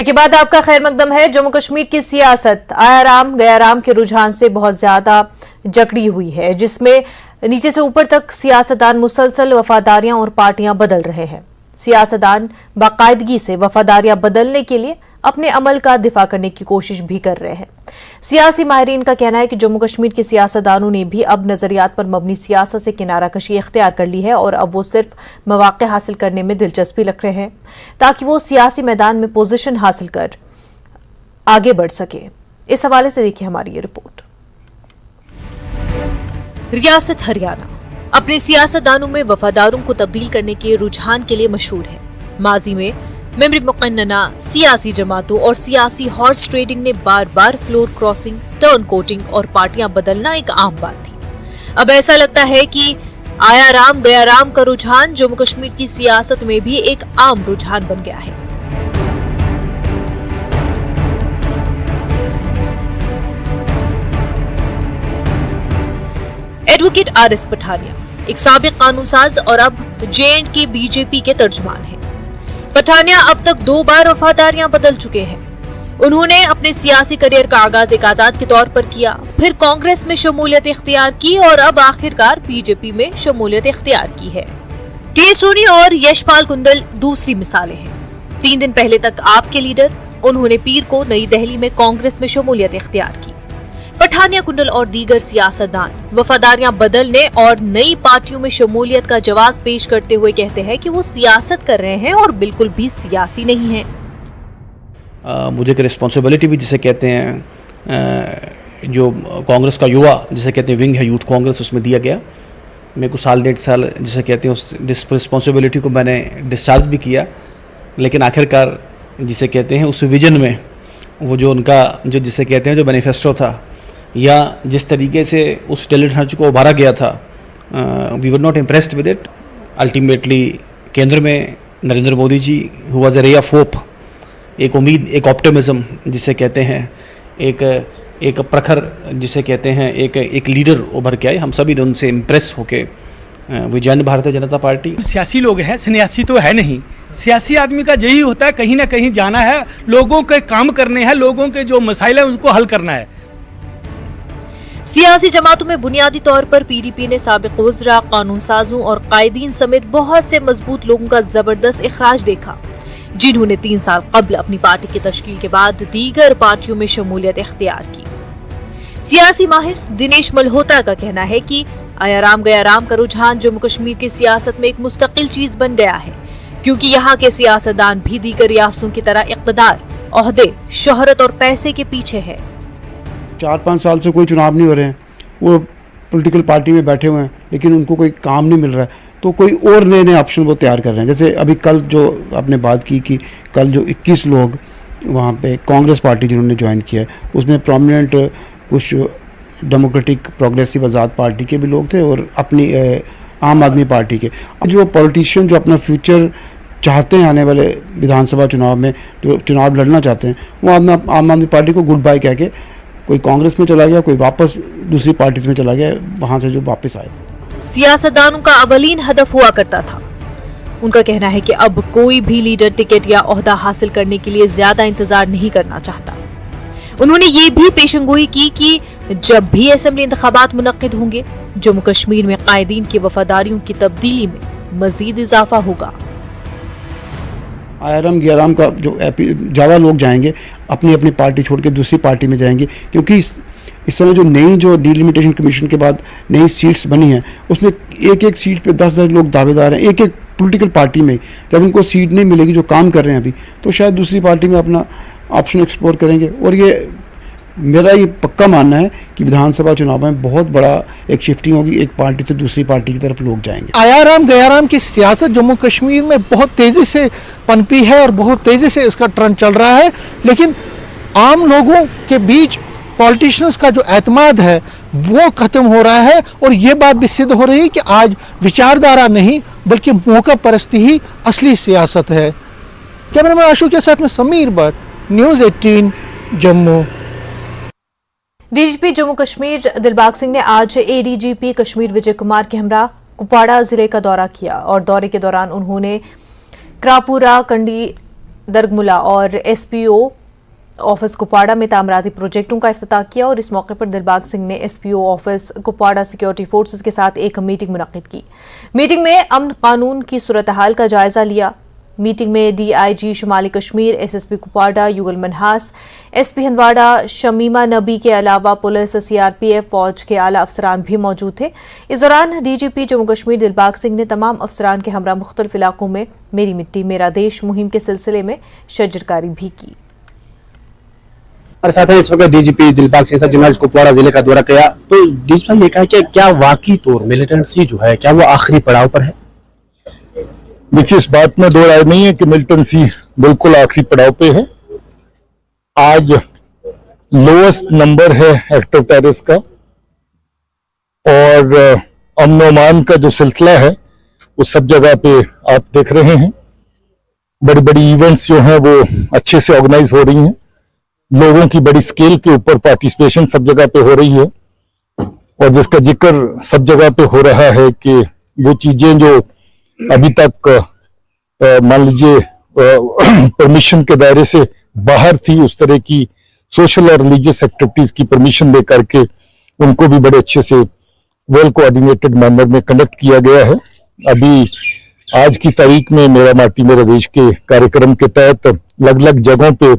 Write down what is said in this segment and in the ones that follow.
के बाद आपका खैर मकदम है। जम्मू कश्मीर की सियासत आयाराम गयाराम के रुझान से बहुत ज्यादा जकड़ी हुई है, जिसमें नीचे से ऊपर तक सियासतदान मुसलसल वफादारियां और पार्टियां बदल रहे हैं। सियासतदान बाकायदगी से वफादारियां बदलने के लिए अपने अमल का दिफा करने की कोशिश भी कर रहे हैं। सियासी माहिरीन का कहना है कि जम्मू कश्मीर के सियासतदानों ने भी अब नजरियात पर मबनी सियासत से किनारा कशी इख्तियार कर ली है और अब वो सिर्फ मौके हासिल करने में दिलचस्पी रख रहे हैं ताकि वो सियासी मैदान में पोजीशन हासिल कर आगे बढ़ सके। इस हवाले से देखिए हमारी ये रिपोर्ट। रियासत हरियाणा अपने सियासतदानों में वफादारों को तब्दील करने के रुझान के लिए मशहूर है। माजी में मेमरी मुकन्नना सियासी जमातों और सियासी हॉर्स ट्रेडिंग ने बार बार फ्लोर क्रॉसिंग, टर्न कोटिंग और पार्टियां बदलना एक आम बात थी। अब ऐसा लगता है कि आयाराम गयाराम का रुझान जम्मू कश्मीर की सियासत में भी एक आम रुझान बन गया है। Advocate RS. पठानिया एक साबिक कानूनसाज और अब जे.एंड.के बीजेपी के तर्जुमान हैं। पठानिया अब तक 2 बार वफादारियां बदल चुके हैं। उन्होंने अपने सियासी करियर का आगाज एक आजाद के तौर पर किया, फिर कांग्रेस में शमूलियत इख्तियार की और अब आखिरकार बीजेपी में शमूलियत इख्तियार की है। के सोनी और यशपाल कुंडल दूसरी मिसालें हैं। 3 दिन पहले तक आपके लीडर, उन्होंने पीर को नई दिल्ली में कांग्रेस में शमूलियत इख्तियार की। पठानिया, कुंडल और दीगर सियासतदान वफादारियां बदलने और नई पार्टियों में शमूलियत का जवाब पेश करते हुए कहते हैं कि वो सियासत कर रहे हैं और बिल्कुल भी सियासी नहीं है। मुझे एक रिस्पॉन्सिबिलिटी भी जिसे कहते हैं, जो कांग्रेस का युवा जिसे कहते हैं विंग है यूथ कांग्रेस, उसमें दिया गया। मेरे को 1.5 साल जिसे कहते हैं उस रिस्पॉन्सिबिलिटी को मैंने डिस्चार्ज भी किया, लेकिन आखिरकार जिसे कहते हैं उस विजन में वो जो उनका जो जिसे कहते हैं जो मैनिफेस्टो था या जिस तरीके से उस टैलेंट हंच को उभारा गया था, we were not impressed with it. Ultimately केंद्र में Narendra Modi ji who was a ray of hope, एक उम्मीद, एक ऑप्टिमिज्म जिसे कहते हैं, एक प्रखर जिसे कहते हैं, एक लीडर उभर के आए। हम सभी ने उनसे इम्प्रेस होके we joined Bharatiya Janata party. सियासी लोग हैं, सन्यासी तो है नहीं। सियासी आदमी का यही होता है, कहीं ना कहीं जाना है, लोगों के काम करने हैं, लोगों के जो मसाइल है उनको हल करना है। सियासी जमातों में बुनियादी तौर पर पीडीपी ने साबिक वज़रा, कानूनसाजों और कायदीन समेत बहुत से मजबूत लोगों का जबरदस्त इखराज देखा, जिन्होंने 3 साल कबल अपनी पार्टी की तश्कील के बाद दीगर पार्टियों में शमूलियत इख्तियार की। सियासी माहिर दिनेश मल्होत्रा का कहना है कि आयाराम गयाराम का रुझान जम्मू कश्मीर की सियासत में एक मुस्तकिल चीज बन गया है, क्योंकि यहाँ के सियासतदान भी दीगर रियासतों की तरह इक़्तिदार, ओहदे, शोहरत और पैसे के पीछे है। 4-5 साल से कोई चुनाव नहीं हो रहे हैं, वो पॉलिटिकल पार्टी में बैठे हुए हैं, लेकिन उनको कोई काम नहीं मिल रहा है, तो कोई और नए ऑप्शन वो तैयार कर रहे हैं। जैसे अभी कल जो आपने बात की कि कल जो 21 लोग वहाँ पे कांग्रेस पार्टी जिन्होंने ज्वाइन किया है, उसमें प्रोमिनेंट कुछ डेमोक्रेटिक प्रोग्रेसिव आज़ाद पार्टी के भी लोग थे और अपनी आम आदमी पार्टी के। जो पॉलिटिशियन जो अपना फ्यूचर चाहते हैं आने वाले विधानसभा चुनाव में, जो चुनाव लड़ना चाहते हैं, वो आम आदमी पार्टी को गुड बाय कह के कोई कांग्रेस में चला गया, कोई वापस दूसरी पार्टी में चला गया, वहाँ से जो वापस आए। सियासतदानों का अवलीन हदफ हुआ करता था। उनका कहना है कि अब कोई भी लीडर टिकट या ओहदा हासिल करने के लिए ज्यादा इंतजार नहीं करना चाहता। उन्होंने ये भी पेशंगोई की कि जब भी असेंबली इंतखाबात मुनक्किद होंगे, जम्मू कश्मीर में कायदीन की वफादारियों की तब्दीली में मजीद इजाफा होगा। आयाराम गयाराम का जो ज़्यादा लोग जाएंगे, अपनी अपनी पार्टी छोड़ के दूसरी पार्टी में जाएंगे, क्योंकि इस समय जो नई जो डिलिमिटेशन कमीशन के बाद नई सीट्स बनी हैं, उसमें एक सीट पे 10-10 लोग दावेदार हैं, एक पॉलिटिकल पार्टी में। जब उनको सीट नहीं मिलेगी जो काम कर रहे हैं अभी, तो शायद दूसरी पार्टी में अपना ऑप्शन एक्सप्लोर करेंगे। और ये मेरा ये पक्का मानना है कि विधानसभा चुनाव में बहुत बड़ा एक शिफ्टिंग होगी, एक पार्टी से दूसरी पार्टी की तरफ लोग जाएंगे। आयाराम गयाराम की सियासत जम्मू कश्मीर में बहुत तेजी से पनपी है और बहुत तेजी से इसका ट्रेंड चल रहा है, लेकिन आम लोगों के बीच पॉलिटिशियंस का जो एतमाद है वो खत्म हो रहा है। और ये बात भी सिद्ध हो रही है कि आज विचारधारा नहीं बल्कि मौका परस्ती ही असली सियासत है। कैमरामैन आशु के साथ में समीर भट्ट, न्यूज़ 18 जम्मू। डीजीपी जम्मू कश्मीर दिलबाग सिंह ने आज एडीजीपी कश्मीर विजय कुमार के हमरा कुपवाड़ा जिले का दौरा किया और दौरे के दौरान उन्होंने क्रापुरा, कंडी दरगमुला और एसपीओ ऑफिस कुपवाड़ा में तामीराती प्रोजेक्टों का इफ्तिताह किया और इस मौके पर दिलबाग सिंह ने SPO office Kupwara security forces के साथ एक मीटिंग मुनक्किद की। मीटिंग में अमन कानून की सूरत हाल का जायजा लिया। मीटिंग में डीआईजी शुमाली कश्मीर, एसएसपी कुपवाड़ा युगल मनहास, एसपी हंदवाड़ा शमीमा नबी के अलावा पुलिस, सीआरपीएफ, फौज के आला अफसरान भी मौजूद थे। इस दौरान डीजीपी जम्मू कश्मीर दिलबाग सिंह ने तमाम अफसरान के हमरा मुख्तलिफ इलाकों में मेरी मिट्टी मेरा देश मुहिम के सिलसिले में शजरकारी भी की। हमारे साथ है इस वक्त डीजीपी दिलबाग सिंह साहब जिन्होंने कुपवाड़ा जिले का दौरा किया। तो डीजीपी साहब ये कहा कि क्या वाकई तौर मिलिटेंसी जो है क्या वो आखिरी पड़ाव पर है? देखिए, इस बात में दो राय नहीं है कि मिलिटेंसी बिल्कुल आखिरी पड़ाव पे है। आज लोएस्ट नंबर है एक्टिव टेररिस्ट का और अमन अमान का जो सिलसिला है वो सब जगह पे आप देख रहे हैं। बड़ी बड़ी इवेंट्स जो हैं वो अच्छे से ऑर्गेनाइज हो रही हैं। लोगों की बड़ी स्केल के ऊपर पार्टिसिपेशन सब जगह पे हो रही है और जिसका जिक्र सब जगह पे हो रहा है कि वो चीजें जो अभी तक मान लीजिए परमिशन के दायरे से बाहर थी, उस तरह की सोशल और रिलीजियस एक्टिविटीज की परमिशन दे करके उनको भी बड़े अच्छे से वेल कोऑर्डिनेटेड मैनर में कंडक्ट किया गया है। अभी आज की तारीख में मेरा माटी मेरा देश के कार्यक्रम के तहत अलग अलग जगहों पे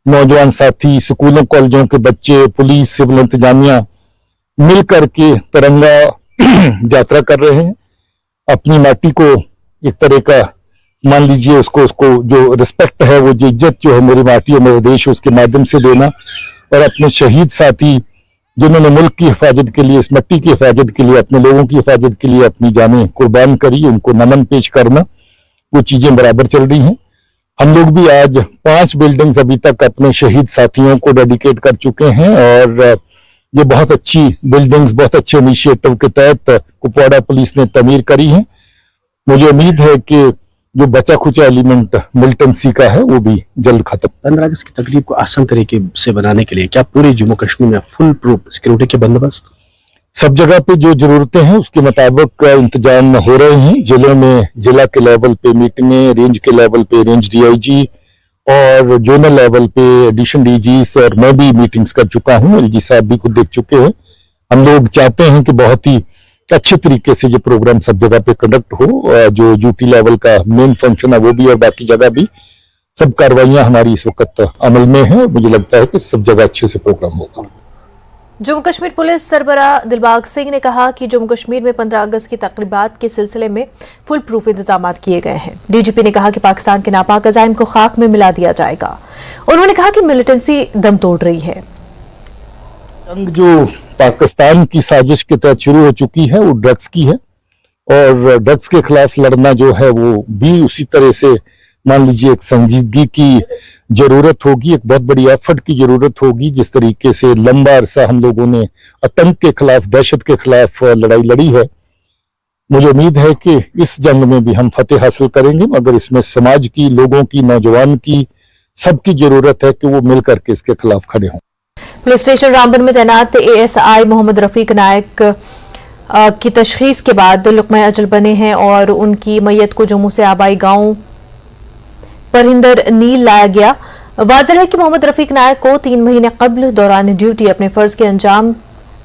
नौजवान साथी, स्कूलों कॉलेजों के बच्चे, पुलिस, सिविल इंतजामिया मिल करके तिरंगा यात्रा कर रहे हैं। अपनी माटी को एक तरह का मान लीजिए उसको जो रिस्पेक्ट है, वो जो इज्जत जो है मेरी माटी और मेरे देश उसके माध्यम से देना और अपने शहीद साथी जिन्होंने मुल्क की हिफाजत के लिए, इस मिट्टी की हिफाजत के लिए, अपने लोगों की हिफाजत के लिए अपनी जानें कुर्बान करी, उनको नमन पेश करना, वो चीजें बराबर चल रही हैं। हम लोग भी आज 5 बिल्डिंग्स अभी तक अपने शहीद साथियों को डेडिकेट कर चुके हैं और ये बहुत अच्छी बिल्डिंग्स, बहुत अच्छे इनिशिएटिव के तहत कुपवाड़ा पुलिस ने तमीर करी है। मुझे उम्मीद है कि जो बचा खुचा एलिमेंट मिलिटेंसी का है वो भी जल्द खत्म। 15 अगस्त की तकरीब को आसान तरीके से बनाने के लिए क्या पूरे जम्मू कश्मीर में फुल प्रूफ सिक्योरिटी के बंदोबस्त सब जगह पे जो जरूरतें हैं उसके मुताबिक इंतजाम हो रहे हैं। जिलों में जिला के लेवल पे मीटिंगें, रेंज के लेवल पे रेंज डीआईजी और जोनल लेवल पे एडिशन डीजीस और मैं भी मीटिंग्स कर चुका हूं। एलजी साहब भी खुद देख चुके हैं। हम लोग चाहते हैं कि बहुत ही अच्छे तरीके से ये प्रोग्राम सब जगह पे कंडक्ट हो। जो यूटी लेवल का मेन फंक्शन है वो भी और बाकी जगह भी सब कार्रवाइयां हमारी इस वक्त अमल में है। मुझे लगता है कि सब जगह अच्छे से प्रोग्राम होगा। जम्मू कश्मीर पुलिस सरबराह दिलबाग सिंह ने कहा कि जम्मू कश्मीर में 15 अगस्त की तकरीबात के सिलसिले में फुल प्रूफ इंतजाम किए गए हैं। डीजीपी ने कहा कि पाकिस्तान के नापाक अज़ाइम को खाक में मिला दिया जाएगा। उन्होंने कहा कि मिलिटेंसी दम तोड़ रही है। जंग जो पाकिस्तान की साजिश के तहत शुरू हो चुकी है वो ड्रग्स की है और ड्रग्स के खिलाफ लड़ना जो है वो भी उसी तरह से मान लीजिए एक संजीदगी की जरूरत होगी, एक बहुत बड़ी एफर्ट की जरूरत होगी। जिस तरीके से लंबा अरसा हम लोगों ने आतंक के खिलाफ, दहशत के खिलाफ लड़ाई लड़ी है, मुझे उम्मीद है कि इस जंग में भी हम फतेह हासिल करेंगे। मगर इसमें समाज की, लोगों की, नौजवान की, सबकी जरूरत है कि वो मिल करके इसके खिलाफ खड़े हों। पुलिस स्टेशन रामबन में तैनात एएसआई मोहम्मद रफीक नायक की तशखीस के बाद लुक़मा अजल बने हैं और उनकी मैयत को जम्मू से आबाई गांव परहिंदर नील लाया गया। वाज़ेह है कि मोहम्मद रफीक नायक को 3 महीने कबल दौरान ड्यूटी अपने फर्ज के अंजाम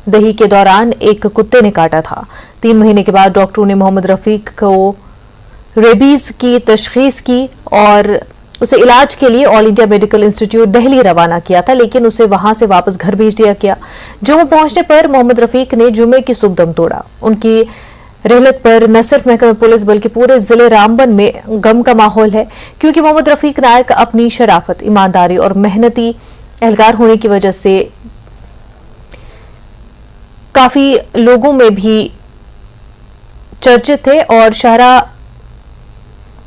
दही के दौरान एक कुत्ते ने काटा था। 3 महीने के बाद डॉक्टरों ने मोहम्मद रफीक को रेबीज की तशखीस की और उसे इलाज के लिए all India medical institute Delhi रवाना किया था, लेकिन उसे वहां से वापस घर भेज दिया गया। जम्मू पहुंचने पर मोहम्मद रफीक ने जुमे की सुबह दम तोड़ा। उनकी रहलत पर न सिर्फ महकमा पुलिस बल्कि पूरे जिले रामबन में गम का माहौल है, क्योंकि मोहम्मद रफीक नायक अपनी शराफत, ईमानदारी और मेहनती एहलकार होने की वजह से काफी लोगों में भी चर्चित थे और शाहरा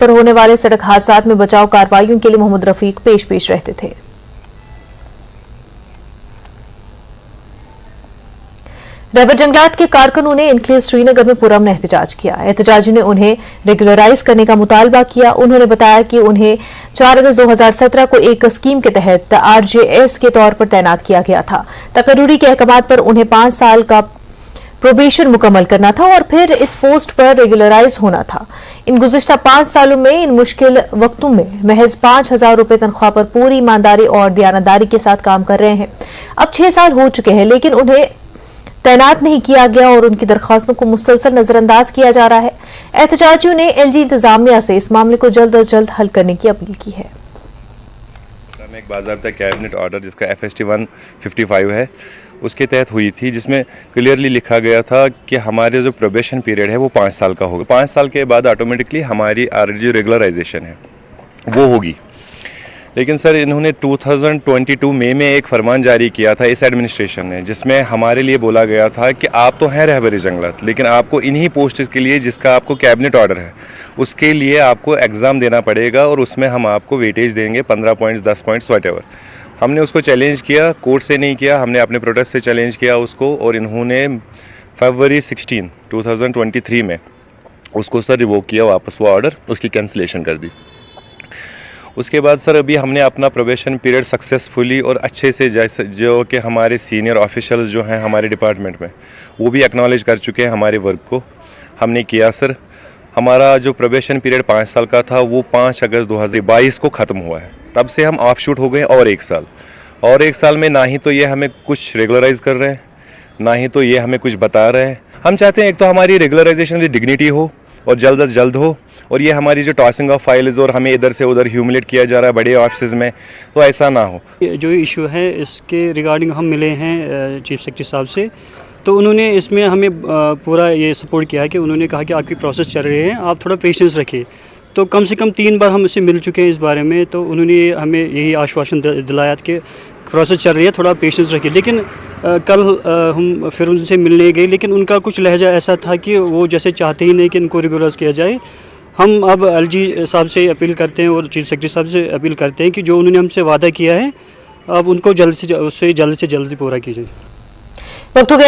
पर होने वाले सड़क हादसात में बचाव कार्रवाइयों के लिए मोहम्मद रफीक पेश रहते थे। रैबर जंगलात के कारकुनों ने एनक्लेव श्रीनगर में पुरअमन एहतजाज किया। एहतजाजियों ने उन्हें रेगुलराइज करने का मुतालबा किया। उन्होंने बताया कि उन्हें 4 अगस्त 2017 को एक स्कीम के तहत आरजेएस के तौर पर तैनात किया गया था। तकर्रुरी के अहकामात पर उन्हें 5 साल का प्रोबेशन मुकम्मल करना था और फिर इस पोस्ट पर रेगुलराइज होना था। इन गुज़िश्ता 5 सालों में इन मुश्किल वक्तों में महज 5,000 रुपए तनख्वाह पर पूरी ईमानदारी और दयानतदारी के साथ काम कर रहे हैं। अब 6 साल हो चुके हैं, लेकिन उन्हें तैनात नहीं किया गया और उनकी दरख्वास्तों को मुसलसल नजरअंदाज किया जा रहा है। एहतजाजियों ने एलजी इंतजामिया से इस मामले को जल्द अज जल्द हल करने की अपील की है। एक बाज़ाब्ता कैबिनेट ऑर्डर जिसका FST 155 है उसके तहत हुई थी, जिसमें क्लियरली लिखा गया था कि हमारे जो प्रोबेशन पीरियड है वो 5 साल का होगा। 5 साल के बाद ऑटोमेटिकली हमारी जो रेगुलराइजेशन है वो होगी। लेकिन सर इन्होंने 2022 मई में एक फरमान जारी किया था इस एडमिनिस्ट्रेशन ने, जिसमें हमारे लिए बोला गया था कि आप तो हैं रहबरी जंगलात, लेकिन आपको इन्हीं पोस्ट के लिए जिसका आपको कैबिनेट ऑर्डर है उसके लिए आपको एग्ज़ाम देना पड़ेगा और उसमें हम आपको वेटेज देंगे 15 पॉइंट्स 10 पॉइंट्स वटेवर। हमने उसको चैलेंज किया, कोर्ट से नहीं किया, हमने अपने प्रोटेस्ट से चैलेंज किया उसको, और इन्होंने फरवरी 16, 2023 में उसको सर रिवोक किया वापस, वो ऑर्डर उसकी कैंसिलेशन कर दी। उसके बाद सर अभी हमने अपना प्रोबेशन पीरियड सक्सेसफुली और अच्छे से, जैसे जो कि हमारे सीनियर ऑफिशियल्स जो हैं हमारे डिपार्टमेंट में वो भी एक्नॉलेज कर चुके हैं हमारे वर्क को, हमने किया सर। हमारा जो प्रोबेशन पीरियड 5 साल का था वो 5 अगस्त 2022 को ख़त्म हुआ है। तब से हम ऑफ शूट हो गए और 1 साल, और 1 साल में ना ही तो ये हमें कुछ रेगुलराइज कर रहे हैं, ना ही तो ये हमें कुछ बता रहे हैं। हम चाहते हैं एक तो हमारी रेगुलराइजेशन की डिग्निटी हो और जल्द अज जल्द हो, और ये हमारी जो टॉसिंग ऑफ फाइल्स और हमें इधर से उधर ह्यूमिलेट किया जा रहा है बड़े ऑफिस में, तो ऐसा ना हो। जो इशू है इसके रिगार्डिंग हम मिले हैं चीफ सेक्रेटरी साहब से, तो उन्होंने इसमें हमें पूरा ये सपोर्ट किया है कि उन्होंने कहा कि आपकी प्रोसेस चल रही है, आप थोड़ा पेशेंस रखिए। तो कम से कम 3 बार हम इससे मिल चुके हैं इस बारे में, तो उन्होंने हमें यही आश्वासन दिलाया कि प्रोसेस चल रही है, थोड़ा पेशेंस रखिए। लेकिन कल हम फिर उनसे मिलने गए, लेकिन उनका कुछ लहजा ऐसा था कि वो जैसे चाहते ही नहीं कि इनको रेगुलराइज किया जाए। हम अब एलजी साहब से अपील करते हैं और चीफ सेक्रेटरी साहब से अपील करते हैं कि जो उन्होंने हमसे वादा किया है अब उनको जल्द से जल्द पूरा कीजिए। वक्त हो गया